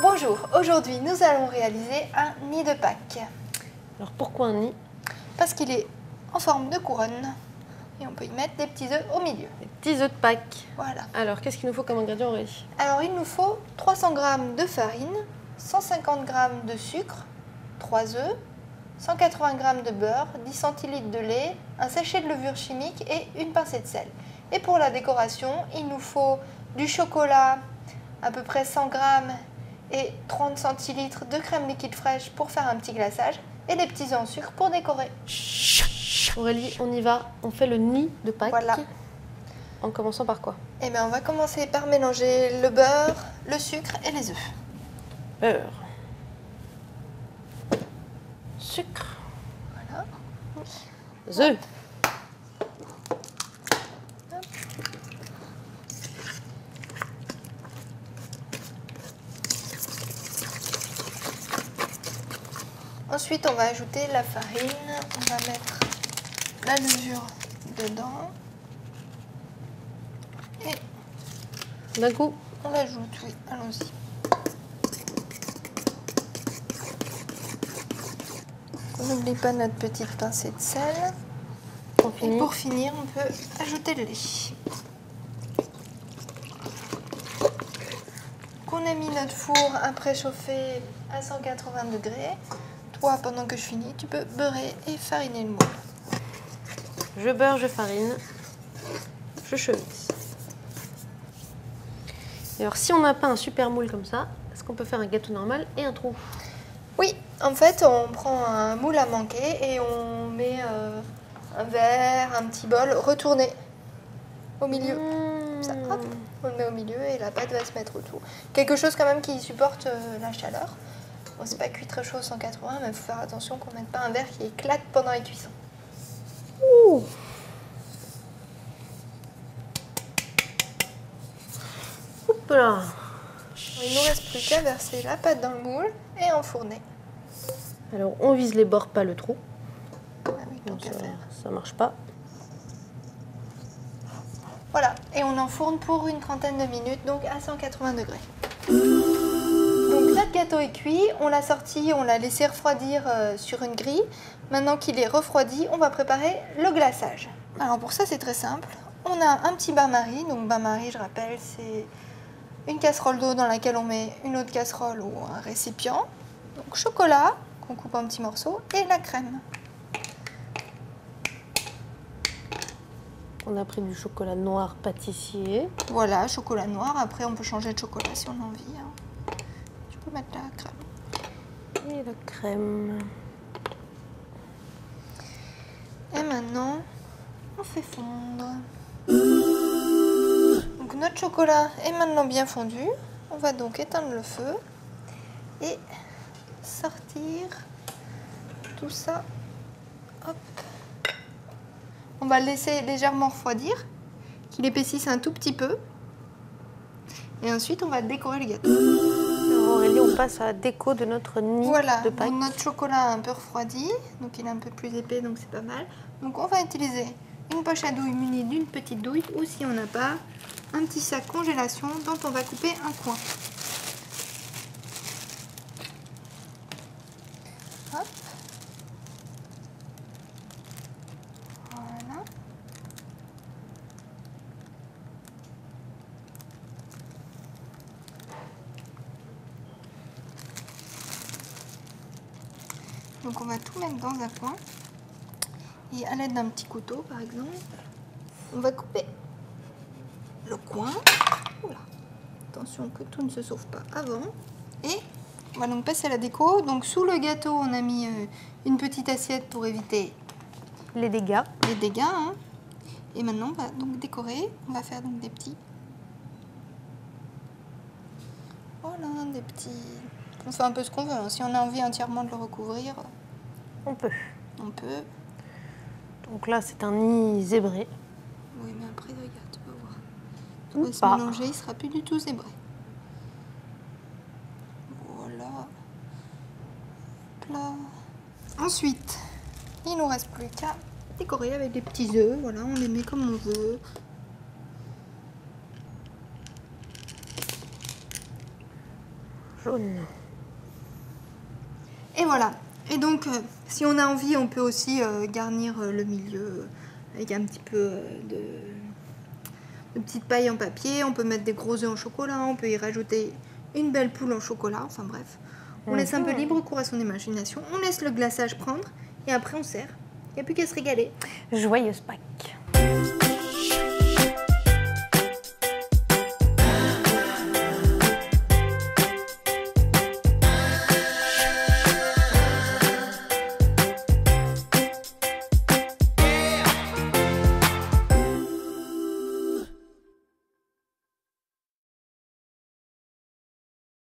Bonjour, aujourd'hui nous allons réaliser un nid de Pâques. Alors pourquoi un nid? Parce qu'il est en forme de couronne et on peut y mettre des petits œufs au milieu. Des petits œufs de Pâques. Voilà. Alors qu'est-ce qu'il nous faut comme ingrédient, Aurélie? Alors il nous faut 300 g de farine, 150 g de sucre, 3 œufs, 180 g de beurre, 10 centilitres de lait, un sachet de levure chimique et une pincée de sel. Et pour la décoration, il nous faut du chocolat, à peu près 100 g et 30 centilitres de crème liquide fraîche pour faire un petit glaçage et des petits œufs en sucre pour décorer. Aurélie, on y va, on fait le nid de Pâques. Voilà. En commençant par quoi? Eh bien, on va commencer par mélanger le beurre, le sucre et les œufs. Beurre. Sucre. Voilà. Œufs. Ensuite, on va ajouter la farine. On va mettre la levure dedans. Et D'un coup. on l'ajoute, oui, allons-y. On n'oublie pas notre petite pincée de sel. Et pour finir, on peut ajouter le lait. On a mis notre four à préchauffer à 180 degrés. Toi, pendant que je finis, tu peux beurrer et fariner le moule. Je beurre, je farine, je chemise. Et alors, si on n'a pas un super moule comme ça, est-ce qu'on peut faire un gâteau normal et un trou? Oui, en fait, on prend un moule à manquer et on met un verre, un petit bol retourné au milieu. Ça, hop, on le met au milieu et la pâte va se mettre autour. Quelque chose quand même qui supporte la chaleur. Bon, c'est pas cuit très chaud 180, mais il faut faire attention qu'on ne mette pas un verre qui éclate pendant les cuissons. Ouh. Hop là. Il ne nous reste plus qu'à verser la pâte dans le moule et enfourner. Alors, on vise les bords, pas le trou. Ah oui, tant qu'à faire. Ça marche pas. Voilà, et on enfourne pour une trentaine de minutes, donc à 180 degrés. Donc notre gâteau est cuit, on l'a sorti, on l'a laissé refroidir sur une grille. Maintenant qu'il est refroidi, on va préparer le glaçage. Alors pour ça, c'est très simple. On a un petit bain-marie. Donc bain-marie, je rappelle, c'est une casserole d'eau dans laquelle on met une autre casserole ou un récipient. Donc chocolat, qu'on coupe en petits morceaux, et la crème. On a pris du chocolat noir pâtissier. Voilà, chocolat noir. Après, on peut changer de chocolat si on a envie. Hein. Tu peux mettre la crème. Et la crème. Et maintenant, on fait fondre. Donc notre chocolat est maintenant bien fondu. On va donc éteindre le feu et sortir tout ça. Hop. On va le laisser légèrement refroidir, qu'il épaississe un tout petit peu. Et ensuite, on va décorer le gâteau. Alors Aurélie, on passe à la déco de notre nid de Pâques. Donc notre chocolat a un peu refroidi, donc il est un peu plus épais, donc c'est pas mal. Donc on va utiliser une poche à douille munie d'une petite douille, ou si on n'a pas, un petit sac congélation dont on va couper un coin. Hop. Voilà. Donc on va tout mettre dans un coin. Et à l'aide d'un petit couteau, par exemple, on va couper le coin. Oula. Attention que tout ne se sauve pas avant. Et on va donc passer à la déco. Donc sous le gâteau, on a mis une petite assiette pour éviter les dégâts. Les dégâts. Hein. Et maintenant, on va donc décorer. On va faire donc des petits. Voilà, des petits. On fait un peu ce qu'on veut. Hein. Si on a envie entièrement de le recouvrir, on peut. On peut. Donc là, c'est un nid zébré. Oui, mais après, regarde, tu vas voir. Tout va se mélanger, il ne sera plus du tout zébré. Voilà. Hop là. Ensuite, il ne nous reste plus qu'à décorer avec des petits œufs. Voilà, on les met comme on veut. jaune. Et voilà. Et donc, si on a envie, on peut aussi garnir le milieu avec un petit peu de petite paille en papier. On peut mettre des gros œufs en chocolat. On peut y rajouter une belle poule en chocolat. Enfin bref. On laisse un peu libre cours à son imagination. On laisse le glaçage prendre. Et après, on sert. Il n'y a plus qu'à se régaler. Joyeuse Pâques.